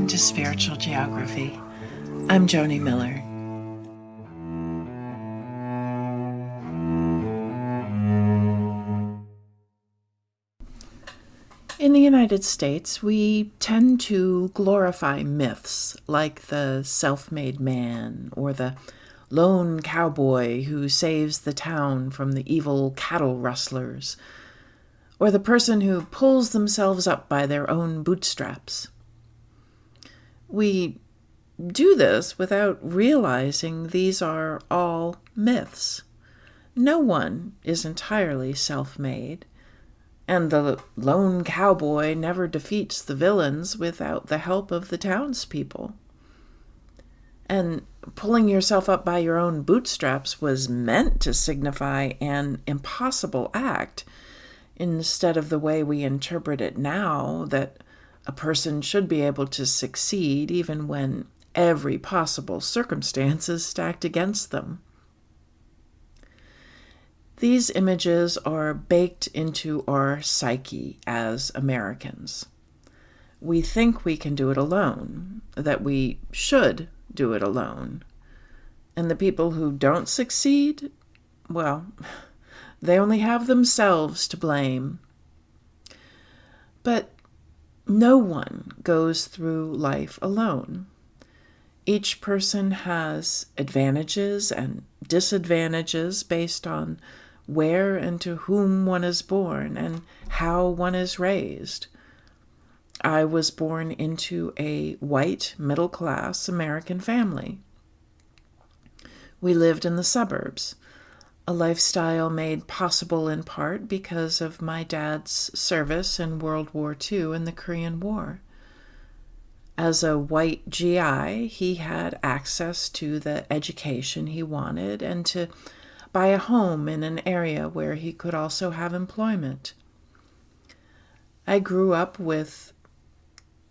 Welcome to Spiritual Geography. I'm Joni Miller. In the United States, we tend to glorify myths like the self-made man or the lone cowboy who saves the town from the evil cattle rustlers, or the person who pulls themselves up by their own bootstraps. We do this without realizing these are all myths. No one is entirely self-made, and the lone cowboy never defeats the villains without the help of the townspeople. And pulling yourself up by your own bootstraps was meant to signify an impossible act, instead of the way we interpret it now, that a person should be able to succeed even when every possible circumstance is stacked against them. These images are baked into our psyche as Americans. We think we can do it alone, that we should do it alone. And the people who don't succeed, well, they only have themselves to blame. But no one goes through life alone. Each person has advantages and disadvantages based on where and to whom one is born and how one is raised. I was born into a white, middle-class American family. We lived in the suburbs, a lifestyle made possible in part because of my dad's service in World War II and the Korean War. As a white GI, he had access to the education he wanted and to buy a home in an area where he could also have employment. I grew up with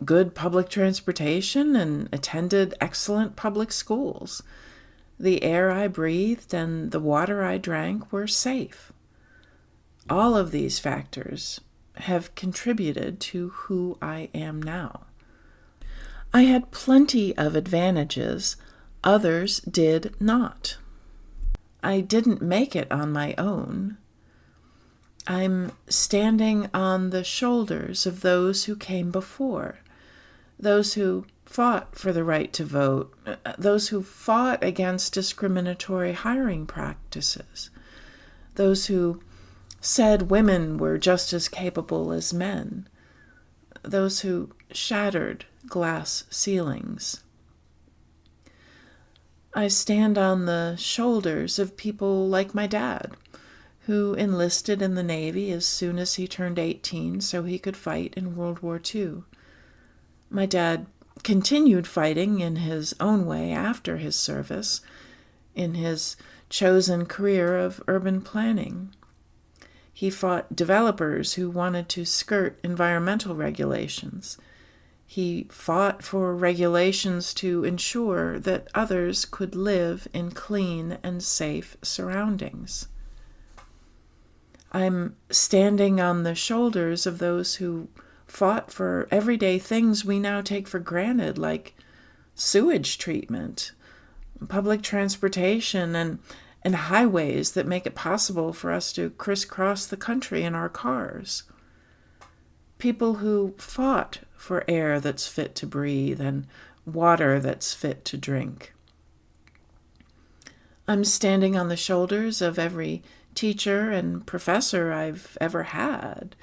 good public transportation and attended excellent public schools. The air I breathed and the water I drank were safe. All of these factors have contributed to who I am now. I had plenty of advantages, others did not. I didn't make it on my own. I'm standing on the shoulders of those who came before, those who fought for the right to vote, those who fought against discriminatory hiring practices, those who said women were just as capable as men, those who shattered glass ceilings. I stand on the shoulders of people like my dad, who enlisted in the Navy as soon as he turned 18 so he could fight in World War II. My dad continued fighting in his own way after his service, in his chosen career of urban planning. He fought developers who wanted to skirt environmental regulations. He fought for regulations to ensure that others could live in clean and safe surroundings. I'm standing on the shoulders of those who fought for everyday things we now take for granted, like sewage treatment, public transportation, and highways that make it possible for us to crisscross the country in our cars. People who fought for air that's fit to breathe and water that's fit to drink. I'm standing on the shoulders of every teacher and professor I've ever had.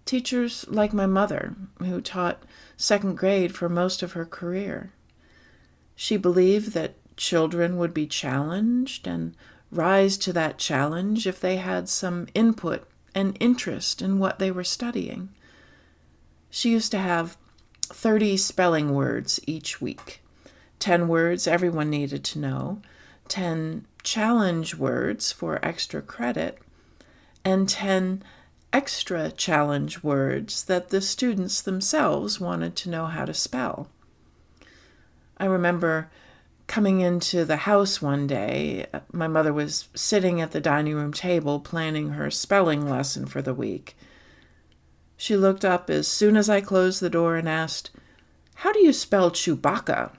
Teachers like my mother, who taught second grade for most of her career. She believed that children would be challenged and rise to that challenge if they had some input and interest in what they were studying. She used to have 30 spelling words each week, 10 words everyone needed to know, 10 challenge words for extra credit, and 10 extra challenge words that the students themselves wanted to know how to spell. I remember coming into the house one day. My mother was sitting at the dining room table planning her spelling lesson for the week. She looked up as soon as I closed the door and asked, "How do you spell Chewbacca?"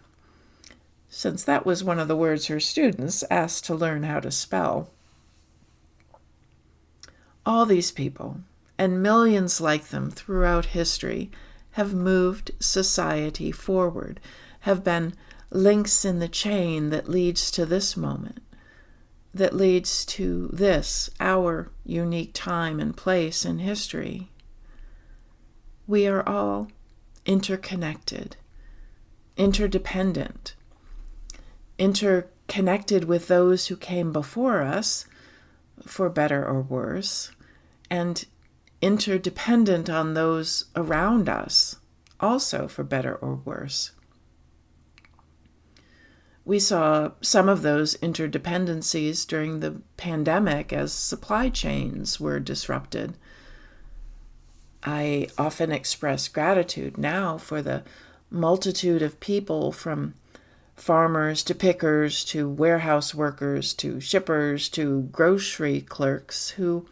Since that was one of the words her students asked to learn how to spell. All these people, and millions like them throughout history, have moved society forward, have been links in the chain that leads to this moment, that leads to this, our unique time and place in history. We are all interconnected, interdependent, interconnected with those who came before us, for better or worse, and interdependent on those around us, also for better or worse. We saw some of those interdependencies during the pandemic as supply chains were disrupted. I often express gratitude now for the multitude of people, from farmers to pickers to warehouse workers to shippers to grocery clerks, who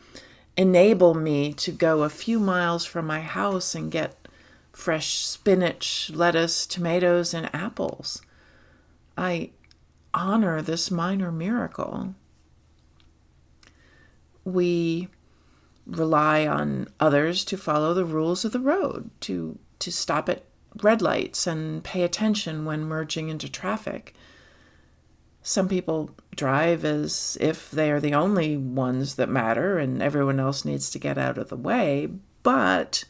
enable me to go a few miles from my house and get fresh spinach, lettuce, tomatoes, and apples. I honor this minor miracle. We rely on others to follow the rules of the road, to stop at red lights and pay attention when merging into traffic. Some people drive as if they are the only ones that matter and everyone else needs to get out of the way, but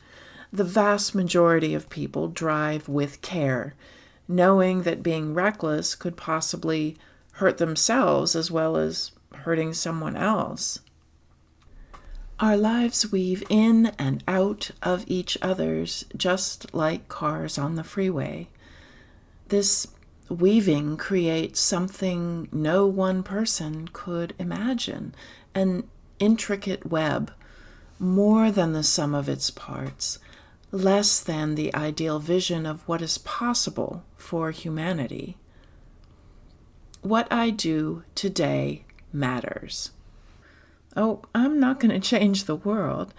the vast majority of people drive with care, knowing that being reckless could possibly hurt themselves as well as hurting someone else. Our lives weave in and out of each other's, just like cars on the freeway. This weaving creates something no one person could imagine, an intricate web, more than the sum of its parts, less than the ideal vision of what is possible for humanity. What I do today matters. Oh, I'm not going to change the world,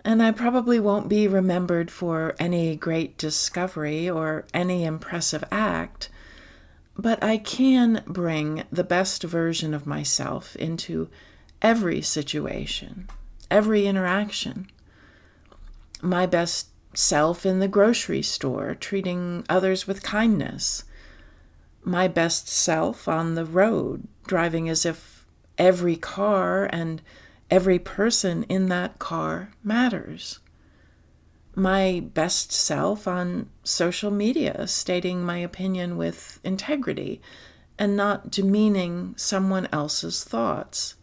and I probably won't be remembered for any great discovery or any impressive act, but I can bring the best version of myself into every situation, every interaction. My best self in the grocery store, treating others with kindness. My best self on the road, driving as if every car and every person in that car matters. My best self on social media, stating my opinion with integrity and not demeaning someone else's thoughts.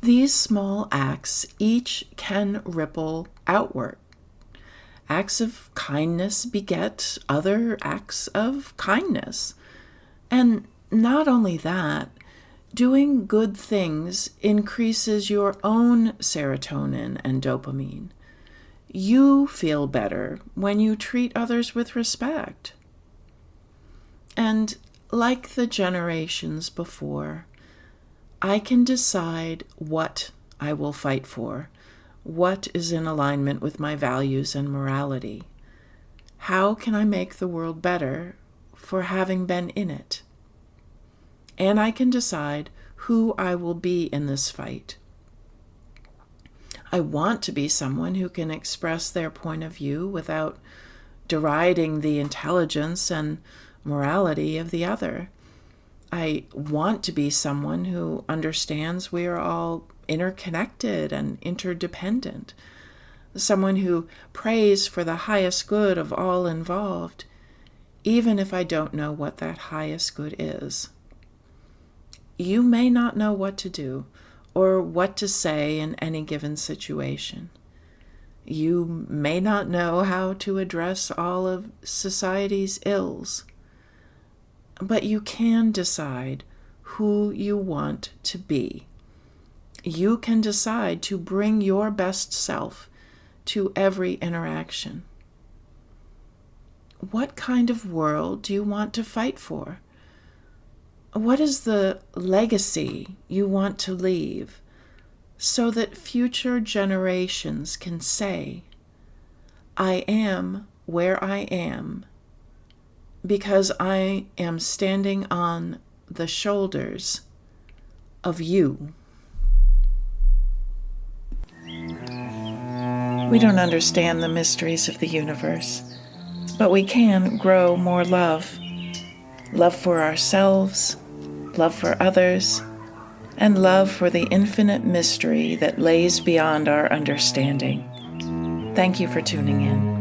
These small acts each can ripple outward. Acts of kindness beget other acts of kindness. And not only that, doing good things increases your own serotonin and dopamine. You feel better when you treat others with respect. And like the generations before, I can decide what I will fight for, what is in alignment with my values and morality. How can I make the world better for having been in it? And I can decide who I will be in this fight. I want to be someone who can express their point of view without deriding the intelligence and morality of the other. I want to be someone who understands we are all interconnected and interdependent. Someone who prays for the highest good of all involved, even if I don't know what that highest good is. You may not know what to do or what to say in any given situation. You may not know how to address all of society's ills, but you can decide who you want to be. You can decide to bring your best self to every interaction. What kind of world do you want to fight for? What is the legacy you want to leave so that future generations can say, I am where I am because I am standing on the shoulders of you. We don't understand the mysteries of the universe, but we can grow more love. Love for ourselves, love for others, and love for the infinite mystery that lays beyond our understanding. Thank you for tuning in.